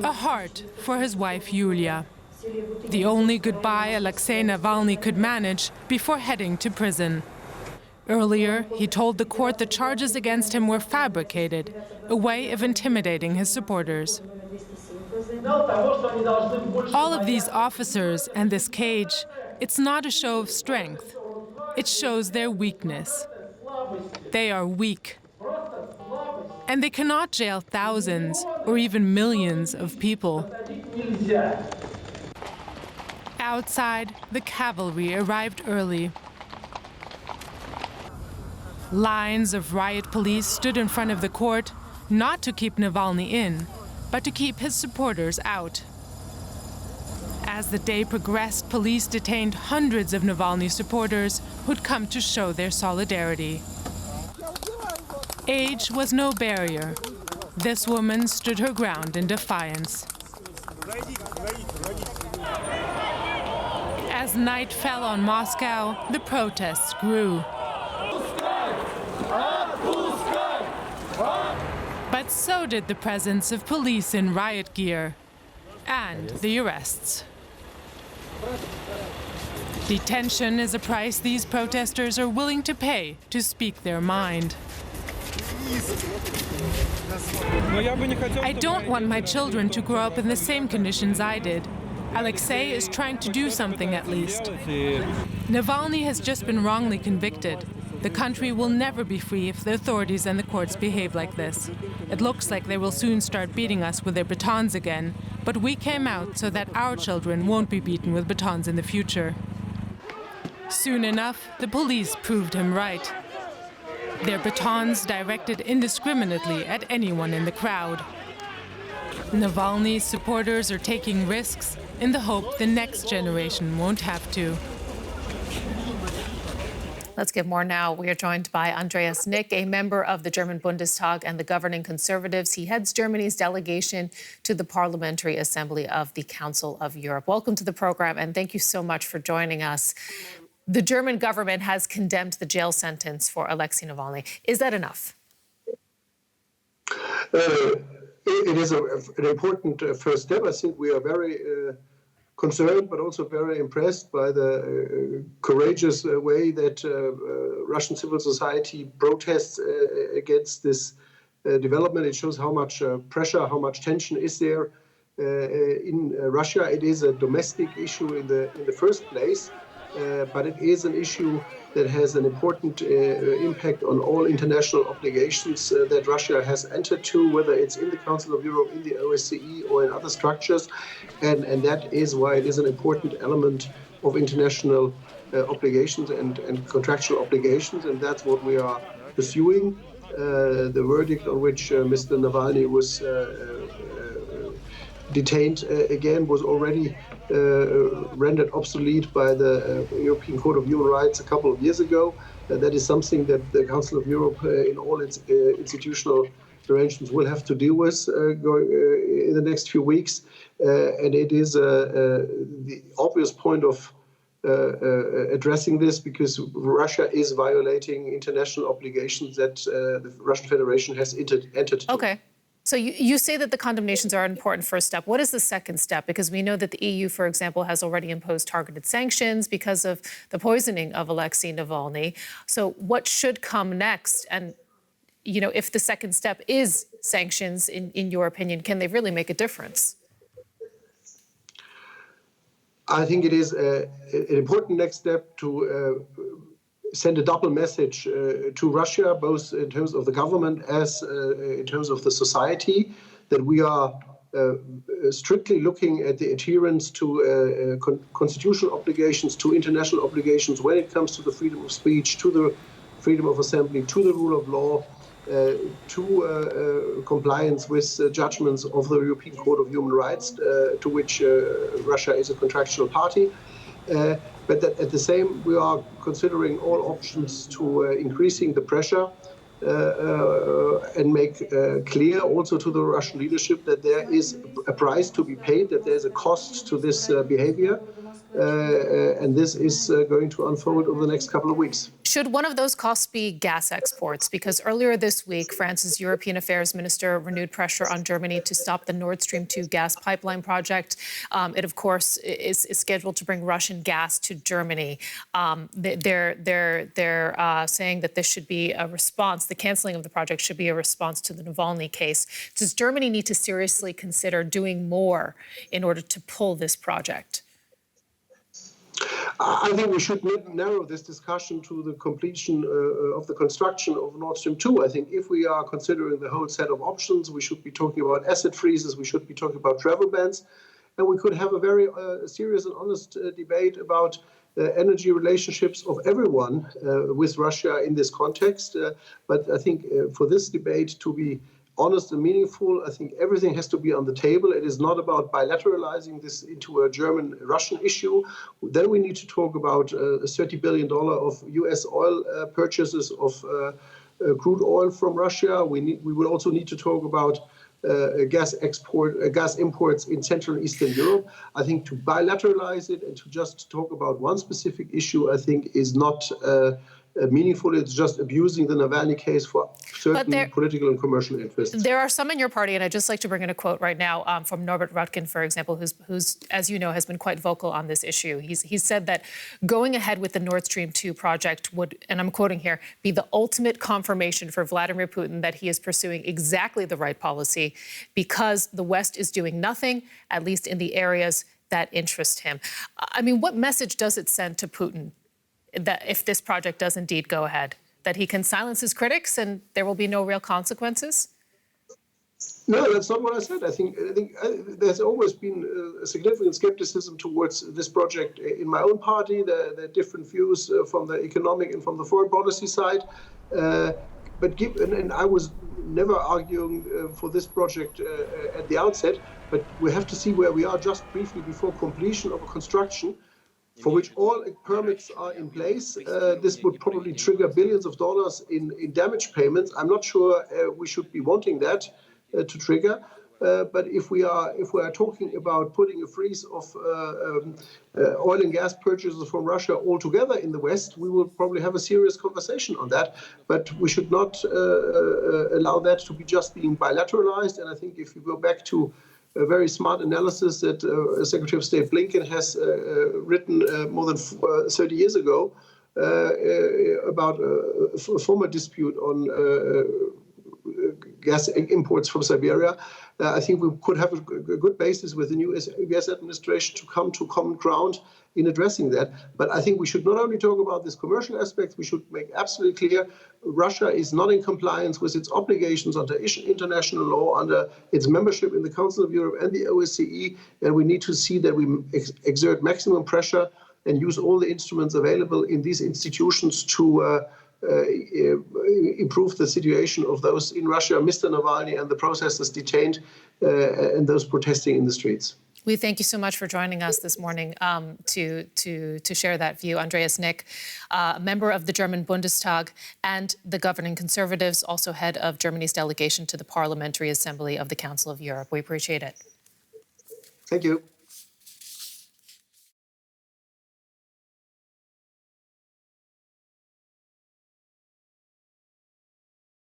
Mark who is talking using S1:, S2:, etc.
S1: A heart for his wife Yulia. The only goodbye Alexei Navalny could manage before heading to prison. Earlier, he told the court the charges against him were fabricated, a way of intimidating his supporters. All of these officers and this cage, it's not a show of strength. It shows their weakness. They are weak. And they cannot jail thousands or even millions of people. Outside, the cavalry arrived early. Lines of riot police stood in front of the court, not to keep Navalny in, but to keep his supporters out. As the day progressed, police detained hundreds of Navalny supporters who'd come to show their solidarity. Age was no barrier. This woman stood her ground in defiance. As night fell on Moscow, the protests grew. But so did the presence of police in riot gear and the arrests. Detention is a price these protesters are willing to pay to speak their mind. I don't want my children to grow up in the same conditions I did. Alexei is trying to do something at least. Navalny has just been wrongly convicted. The country will never be free if the authorities and the courts behave like this. It looks like they will soon start beating us with their batons again, but we came out so that our children won't be beaten with batons in the future. Soon enough, the police proved him right. Their batons directed indiscriminately at anyone in the crowd. Navalny's supporters are taking risks in the hope the next generation won't have to.
S2: Let's get more now. We are joined by Andreas Nick, a member of the German Bundestag and the governing Conservatives. He heads Germany's delegation to the Parliamentary Assembly of the Council of Europe. Welcome to the program, and thank you so much for joining us. The German government has condemned the jail sentence for Alexei Navalny. Is that enough?
S3: It is an important first step. I think we are very concerned, but also very impressed by the courageous way that Russian civil society protests against this development. It shows how much pressure, how much tension is there in Russia. It is a domestic issue in the first place, but it is an issue that has an important impact on all international obligations that Russia has entered to, whether it's in the Council of Europe, in the OSCE, or in other structures. And that is why it is an important element of international obligations and contractual obligations, and that's what we are pursuing. The verdict on which Mr. Navalny was detained again was already rendered obsolete by the European Court of Human Rights a couple of years ago. That is something that the Council of Europe in all its institutional arrangements will have to deal with in the next few weeks. And it is the obvious point of addressing this, because Russia is violating international obligations that the Russian Federation has entered into.
S2: Okay. So you say that the condemnations are an important first step. What is the second step? Because we know that the EU, for example, has already imposed targeted sanctions because of the poisoning of Alexei Navalny. So what should come next? And, you know, if the second step is sanctions, in your opinion, can they really make a difference?
S3: I think it is an important next step to send a double message to Russia, both in terms of the government as in terms of the society, that we are strictly looking at the adherence to constitutional obligations, to international obligations when it comes to the freedom of speech, to the freedom of assembly, to the rule of law, to compliance with judgments of the European Court of Human Rights, to which Russia is a contractual party. But that at the same, we are considering all options to increasing the pressure and make clear also to the Russian leadership that there is a price to be paid, that there is a cost to this behavior. And this is going to unfold over the next couple of weeks.
S2: Should one of those costs be gas exports? Because earlier this week, France's European Affairs Minister renewed pressure on Germany to stop the Nord Stream 2 gas pipeline project. It, of course, is scheduled to bring Russian gas to Germany. They're saying that this should be a response. The canceling of the project should be a response to the Navalny case. Does Germany need to seriously consider doing more in order to pull this project?
S3: I think we should narrow this discussion to the completion of the construction of Nord Stream 2. I think if we are considering the whole set of options, we should be talking about asset freezes, we should be talking about travel bans, and we could have a very serious and honest debate about energy relationships of everyone with Russia in this context. But I think for this debate to be honest and meaningful, I think everything has to be on the table. It is not about bilateralizing this into a German-Russian issue. Then we need to talk about $30 billion of U.S. oil purchases of crude oil from Russia. We will also need to talk about gas imports in Central and Eastern Europe. I think to bilateralize it and to just talk about one specific issue, I think is not meaningful. It's just abusing the Navalny case for certain political and commercial interests.
S2: There are some in your party, and I'd just like to bring in a quote right now from Norbert Röttgen, for example, who's, as you know, has been quite vocal on this issue. He's said that going ahead with the Nord Stream 2 project would, and I'm quoting here, be the ultimate confirmation for Vladimir Putin that he is pursuing exactly the right policy because the West is doing nothing, at least in the areas that interest him. I mean, what message does it send to Putin that if this project does indeed go ahead, that he can silence his critics and there will be no real consequences?
S3: No, that's not what I said. I think there's always been a significant skepticism towards this project in my own party. There are different views from the economic and from the foreign policy side. And I was never arguing for this project at the outset, but we have to see where we are just briefly before completion of a construction for which all permits are in place. This would probably trigger billions of dollars in damage payments. I'm not sure we should be wanting that to trigger. But if we are talking about putting a freeze of oil and gas purchases from Russia altogether in the West, we will probably have a serious conversation on that. But we should not allow that to be just being bilateralized. And I think if you go back to a very smart analysis that Secretary of State Blinken has written more than 30 years ago about a former dispute on gas imports from Siberia. I think we could have a good basis with the new US administration to come to common ground in addressing that. But I think we should not only talk about this commercial aspect, we should make absolutely clear Russia is not in compliance with its obligations under international law, under its membership in the Council of Europe and the OSCE, and we need to see that we exert maximum pressure and use all the instruments available in these institutions to improve the situation of those in Russia, Mr. Navalny and the protesters detained and those protesting in the streets.
S2: We thank you so much for joining us this morning to share that view. Andreas Nick, member of the German Bundestag and the governing Conservatives, also head of Germany's delegation to the Parliamentary Assembly of the Council of Europe. We appreciate it.
S3: Thank you.